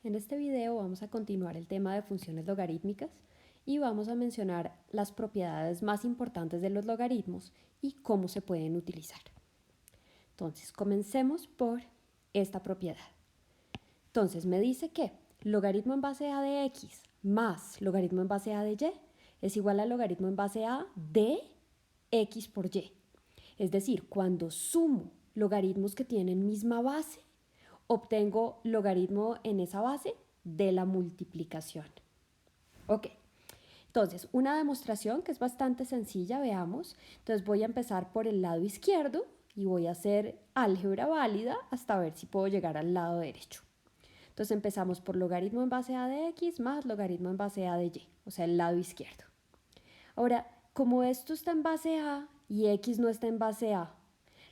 En este video vamos a continuar el tema de funciones logarítmicas y vamos a mencionar las propiedades más importantes de los logaritmos y cómo se pueden utilizar. Entonces, comencemos por esta propiedad. Entonces, me dice que logaritmo en base a de x más logaritmo en base a de y es igual a logaritmo en base a de x por y. Es decir, cuando sumo logaritmos que tienen misma base, obtengo logaritmo en esa base de la multiplicación. Ok, entonces una demostración que es bastante sencilla, veamos. Entonces voy a empezar por el lado izquierdo y voy a hacer álgebra válida hasta ver si puedo llegar al lado derecho. Entonces empezamos por logaritmo en base a de x más logaritmo en base a de y, o sea, el lado izquierdo. Ahora, como esto está en base a y x no está en base a,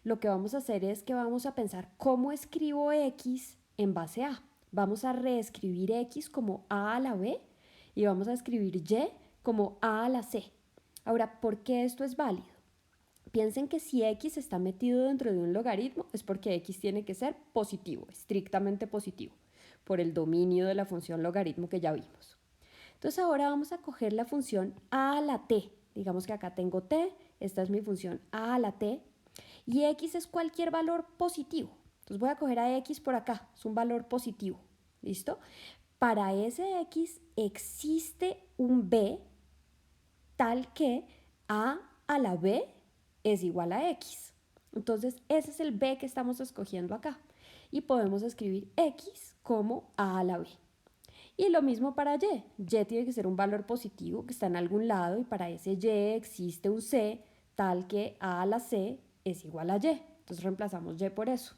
lo que vamos a hacer es que vamos a pensar cómo escribo x en base a. Vamos a reescribir x como a la b y vamos a escribir y como a la c. Ahora, ¿por qué esto es válido? Piensen que si x está metido dentro de un logaritmo es porque x tiene que ser positivo, estrictamente positivo, por el dominio de la función logaritmo que ya vimos. Entonces ahora vamos a coger la función a la t. Digamos que acá tengo t, esta es mi función a la t, y x es cualquier valor positivo. Entonces voy a coger a x por acá, es un valor positivo, ¿listo? Para ese x existe un b tal que a la b es igual a x. Entonces ese es el b que estamos escogiendo acá. Y podemos escribir x como a la b. Y lo mismo para y. Y tiene que ser un valor positivo que está en algún lado y para ese y existe un c tal que a la c es igual a y. Entonces reemplazamos y por eso.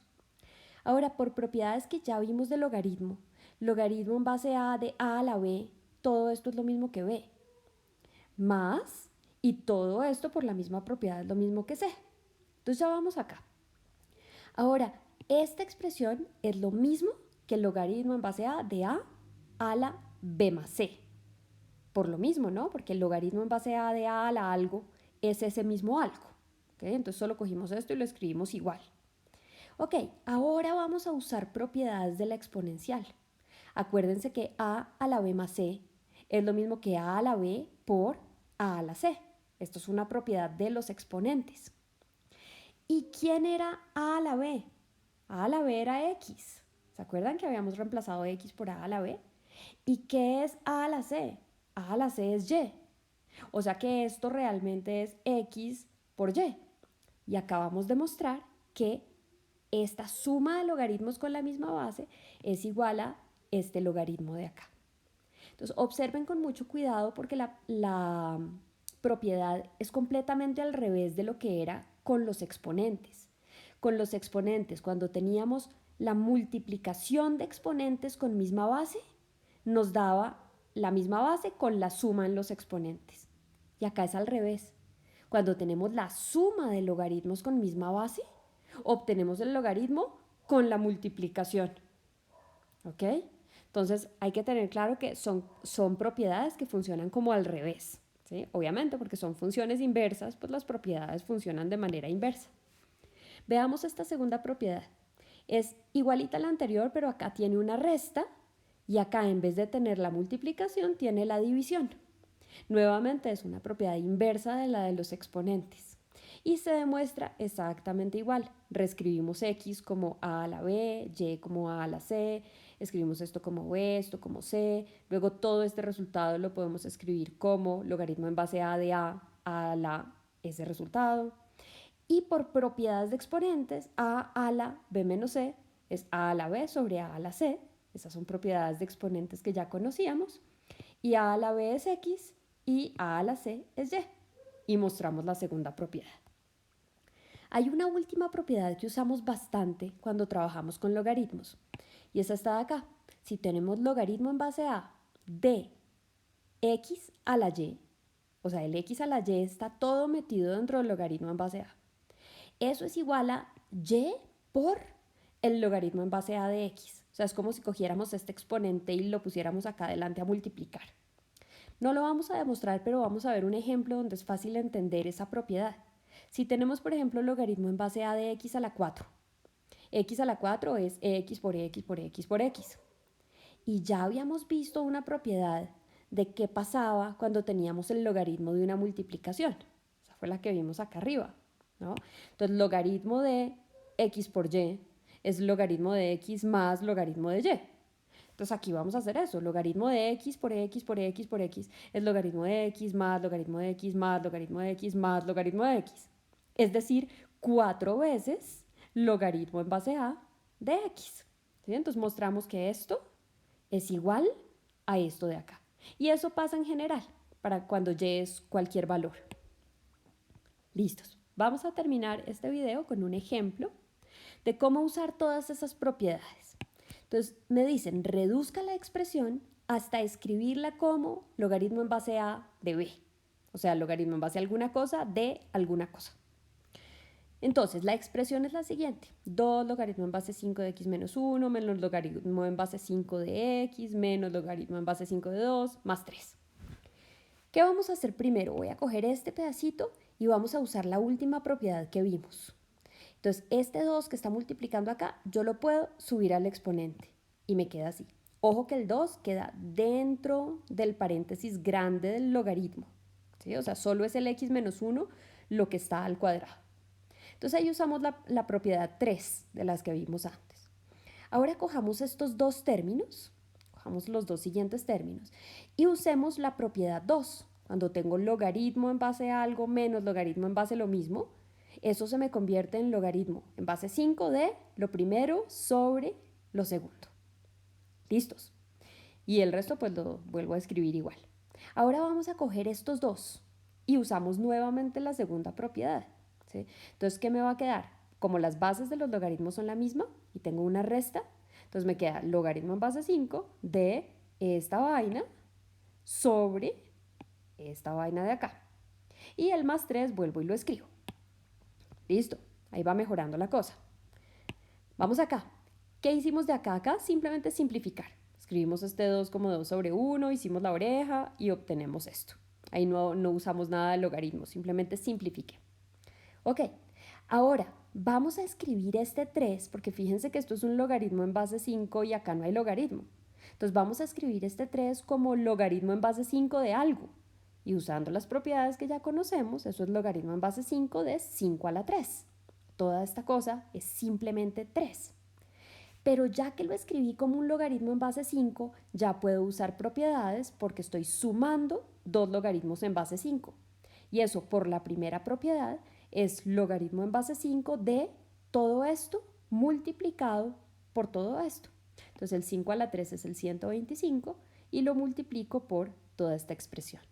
Ahora, por propiedades que ya vimos del logaritmo, logaritmo en base a de a la b, todo esto es lo mismo que b. Más, y todo esto por la misma propiedad es lo mismo que c. Entonces ya vamos acá. Ahora, esta expresión es lo mismo que el logaritmo en base a de a la b más c. Por lo mismo, ¿no? Porque el logaritmo en base a de a la algo es ese mismo algo. ¿Okay? Entonces solo cogimos esto y lo escribimos igual. Ok, ahora vamos a usar propiedades de la exponencial. Acuérdense que a la b más c es lo mismo que a la b por a la c. Esto es una propiedad de los exponentes. ¿Y quién era a la b? A la b era x. ¿Se acuerdan que habíamos reemplazado x por a la b? ¿Y qué es a la c? A la c es y. O sea que esto realmente es x por y. Y acabamos de mostrar que esta suma de logaritmos con la misma base es igual a este logaritmo de acá. Entonces observen con mucho cuidado porque la propiedad es completamente al revés de lo que era con los exponentes. Con los exponentes, cuando teníamos la multiplicación de exponentes con misma base, nos daba la misma base con la suma en los exponentes. Y acá es al revés. Cuando tenemos la suma de logaritmos con misma base, obtenemos el logaritmo con la multiplicación. ¿Ok? Entonces hay que tener claro que son propiedades que funcionan como al revés. ¿Sí? Obviamente, porque son funciones inversas, pues las propiedades funcionan de manera inversa. Veamos esta segunda propiedad. Es igualita a la anterior, pero acá tiene una resta y acá en vez de tener la multiplicación tiene la división. Nuevamente es una propiedad inversa de la de los exponentes. Y se demuestra exactamente igual. Reescribimos x como a la b, y como a la c, escribimos esto como b, esto como c. Luego todo este resultado lo podemos escribir como logaritmo en base a de a la ese resultado. Y por propiedades de exponentes, a la b menos c es a la b sobre a la c. Esas son propiedades de exponentes que ya conocíamos. Y a la b es x y a la c es y. Y mostramos la segunda propiedad. Hay una última propiedad que usamos bastante cuando trabajamos con logaritmos. Y esa está de acá. Si tenemos logaritmo en base a de x a la y, o sea, el x a la y está todo metido dentro del logaritmo en base a. Eso es igual a y por el logaritmo en base a de x. O sea, es como si cogiéramos este exponente y lo pusiéramos acá adelante a multiplicar. No lo vamos a demostrar, pero vamos a ver un ejemplo donde es fácil entender esa propiedad. Si tenemos, por ejemplo, el logaritmo en base a de x a la 4. X a la 4 es x por x por x por x. y ya habíamos visto una propiedad de qué pasaba cuando teníamos el logaritmo de una multiplicación. Esa fue la que vimos acá arriba, ¿no? Entonces, logaritmo de x por y es logaritmo de x más logaritmo de y. Entonces aquí vamos a hacer eso, logaritmo de x por x por x por x es logaritmo de x más logaritmo de x más logaritmo de x más logaritmo de x. Es decir, 4 veces logaritmo en base a de x. ¿Sí? Entonces mostramos que esto es igual a esto de acá. Y eso pasa en general para cuando y es cualquier valor. Listos. Vamos a terminar este video con un ejemplo de cómo usar todas esas propiedades. Entonces me dicen, reduzca la expresión hasta escribirla como logaritmo en base a de b. O sea, logaritmo en base a alguna cosa de alguna cosa. Entonces, la expresión es la siguiente. 2 logaritmo en base 5 de x menos 1 menos logaritmo en base 5 de x menos logaritmo en base 5 de 2 más 3. ¿Qué vamos a hacer primero? Voy a coger este pedacito y vamos a usar la última propiedad que vimos. Entonces, este 2 que está multiplicando acá, yo lo puedo subir al exponente y me queda así. Ojo que el 2 queda dentro del paréntesis grande del logaritmo. ¿Sí? O sea, solo es el x menos 1 lo que está al cuadrado. Entonces ahí usamos la propiedad 3 de las que vimos antes. Ahora cojamos estos dos términos, cojamos los dos siguientes términos y usemos la propiedad 2. Cuando tengo logaritmo en base a algo menos logaritmo en base a lo mismo, eso se me convierte en logaritmo en base 5 de lo primero sobre lo segundo. ¿Listos? Y el resto pues lo vuelvo a escribir igual. Ahora vamos a coger estos dos y usamos nuevamente la segunda propiedad. ¿Sí? Entonces, ¿qué me va a quedar? Como las bases de los logaritmos son la misma y tengo una resta, entonces me queda logaritmo en base 5 de esta vaina sobre esta vaina de acá. Y el más 3 vuelvo y lo escribo. Listo, ahí va mejorando la cosa. Vamos acá. ¿Qué hicimos de acá a acá? Simplemente simplificar. Escribimos este 2 como 2 sobre 1, hicimos la oreja y obtenemos esto. Ahí no usamos nada de logaritmo, simplemente simplifiqué. Ok, ahora vamos a escribir este 3, porque fíjense que esto es un logaritmo en base 5 y acá no hay logaritmo. Entonces vamos a escribir este 3 como logaritmo en base 5 de algo. Y usando las propiedades que ya conocemos, eso es logaritmo en base 5 de 5 a la 3. Toda esta cosa es simplemente 3. Pero ya que lo escribí como un logaritmo en base 5, ya puedo usar propiedades porque estoy sumando dos logaritmos en base 5. Y eso por la primera propiedad es logaritmo en base 5 de todo esto multiplicado por todo esto. Entonces el 5 a la 3 es el 125 y lo multiplico por toda esta expresión.